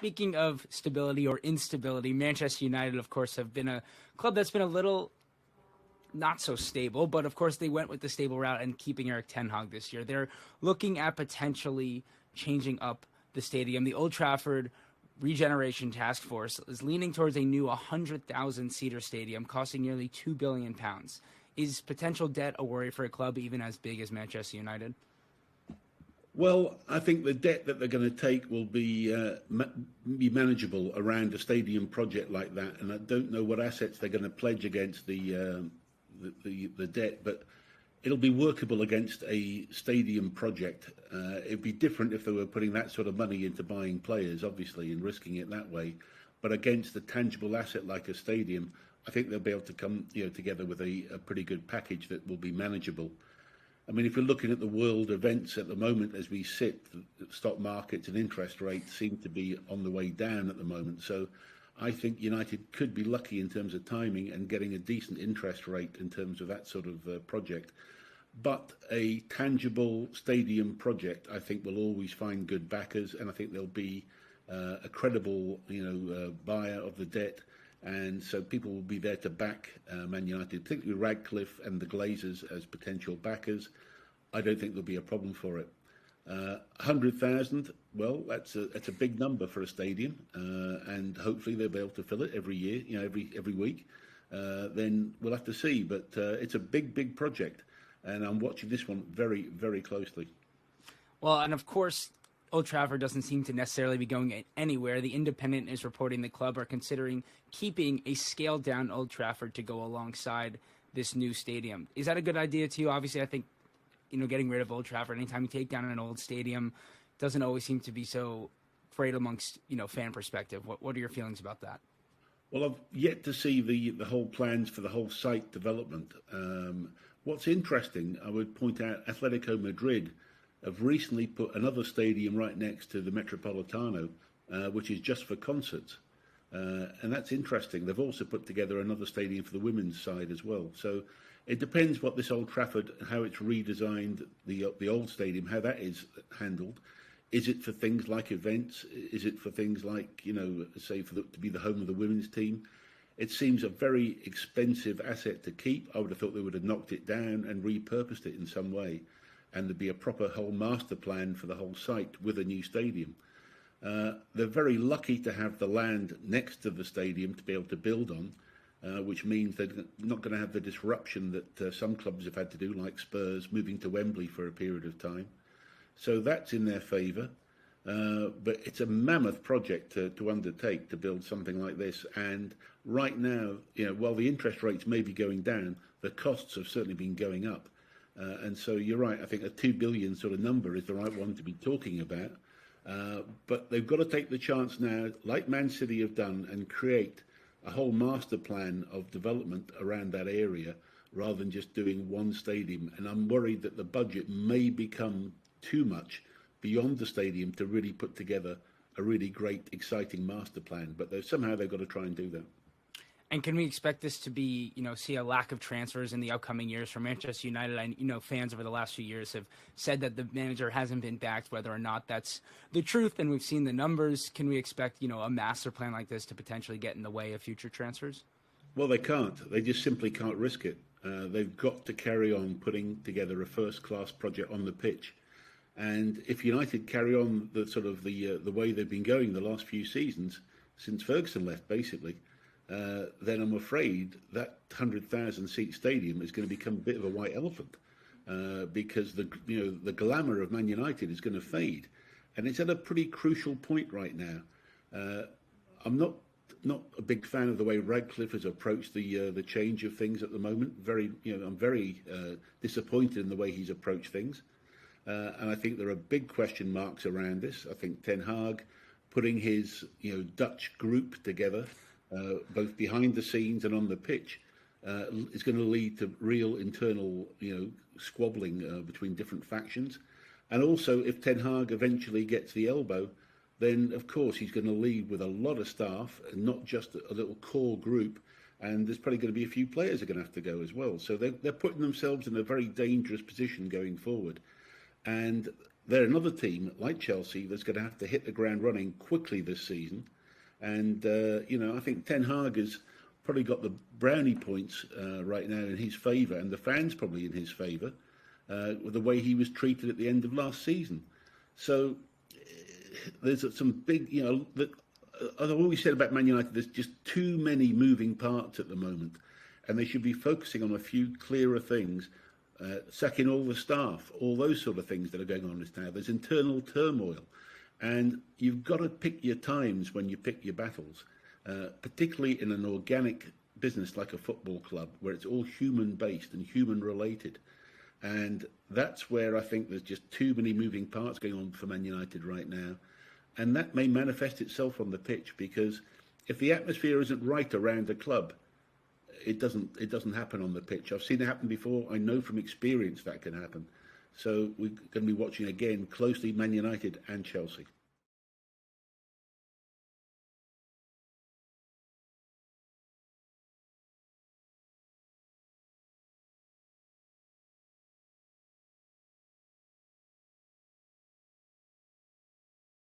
speaking of stability or instability, Manchester United, of course, have been a club that's been a little not so stable, but of course they went with the stable route and keeping Eric Ten Hag this year. They're looking at potentially changing up the stadium. The Old Trafford Regeneration Task Force is leaning towards a new 100,000-seater stadium costing nearly £2 billion. Is potential debt a worry for a club even as big as Manchester United? Well, I think the debt that they're going to take will be manageable around a stadium project like that, and I don't know what assets they're going to pledge against the debt, but it'll be workable against a stadium project. It'd be different if they were putting that sort of money into buying players, obviously, and risking it that way. But against a tangible asset like a stadium, I think they'll be able to come together with a pretty good package that will be manageable. I mean, if you're looking at the world events at the moment as we sit, the stock markets and interest rates seem to be on the way down at the moment. So I think United could be lucky in terms of timing and getting a decent interest rate in terms of that sort of project. But a tangible stadium project, I think, will always find good backers, and I think there'll be a credible, buyer of the debt. And so people will be there to back Man United, particularly Radcliffe and the Glazers as potential backers. I don't think there'll be a problem for it. 100,000, well, that's a big number for a stadium, and hopefully they'll be able to fill it every year, every week. Then we'll have to see, but it's a big project, and I'm watching this one very, very closely. Well, and of course, Old Trafford doesn't seem to necessarily be going anywhere. The Independent is reporting the club are considering keeping a scaled-down Old Trafford to go alongside this new stadium. Is that a good idea to you? Obviously, I think getting rid of Old Trafford anytime you take down an old stadium doesn't always seem to be so great amongst fan perspective. What are your feelings about that? Well, I've yet to see the whole plans for the whole site development. What's interesting, I would point out, Atletico Madrid have recently put another stadium right next to the Metropolitano, which is just for concerts. And that's interesting. They've also put together another stadium for the women's side as well. So it depends what this Old Trafford, how it's redesigned, the old stadium, how that is handled. Is it for things like events? Is it for things like, say, to be the home of the women's team? It seems a very expensive asset to keep. I would have thought they would have knocked it down and repurposed it in some way, and there'd be a proper whole master plan for the whole site with a new stadium. They're very lucky to have the land next to the stadium to be able to build on, which means they're not going to have the disruption that some clubs have had to do, like Spurs, moving to Wembley for a period of time. So that's in their favour. But it's a mammoth project to undertake to build something like this. And right now, while the interest rates may be going down, the costs have certainly been going up. And so you're right, I think a 2 billion sort of number is the right one to be talking about. But they've got to take the chance now, like Man City have done, and create a whole master plan of development around that area rather than just doing one stadium. And I'm worried that the budget may become too much beyond the stadium to really put together a really great, exciting master plan. But somehow they've got to try and do that. And can we expect this to be, see a lack of transfers in the upcoming years for Manchester United? I fans over the last few years have said that the manager hasn't been backed, whether or not that's the truth, and we've seen the numbers. Can we expect, a master plan like this to potentially get in the way of future transfers? Well, they can't. They just simply can't risk it. They've got to carry on putting together a first-class project on the pitch. And if United carry on the way they've been going the last few seasons, since Ferguson left, basically, then I'm afraid that 100,000-seat stadium is going to become a bit of a white elephant because the glamour of Man United is going to fade, and it's at a pretty crucial point right now. I'm not a big fan of the way Radcliffe has approached the change of things at the moment. I'm very disappointed in the way he's approached things, and I think there are big question marks around this. I think Ten Hag putting his Dutch group together, both behind the scenes and on the pitch, is going to lead to real internal, squabbling between different factions. And also, if Ten Hag eventually gets the elbow, then of course he's going to leave with a lot of staff and not just a little core group. And there's probably going to be a few players that are going to have to go as well. So they're putting themselves in a very dangerous position going forward. And they're another team like Chelsea that's going to have to hit the ground running quickly this season. And, I think Ten Hag has probably got the brownie points right now in his favour, and the fans probably in his favour, with the way he was treated at the end of last season. So there's some big, I've always said about Man United, there's just too many moving parts at the moment, and they should be focusing on a few clearer things, sacking all the staff, all those sort of things that are going on this now. There's internal turmoil, and you've got to pick your times when you pick your battles, particularly in an organic business like a football club, where it's all human-based and human-related. And that's where I think there's just too many moving parts going on for Man United right now. And that may manifest itself on the pitch, because if the atmosphere isn't right around the club, it doesn't happen on the pitch. I've seen it happen before. I know from experience that can happen. So we're going to be watching again closely Man United and Chelsea.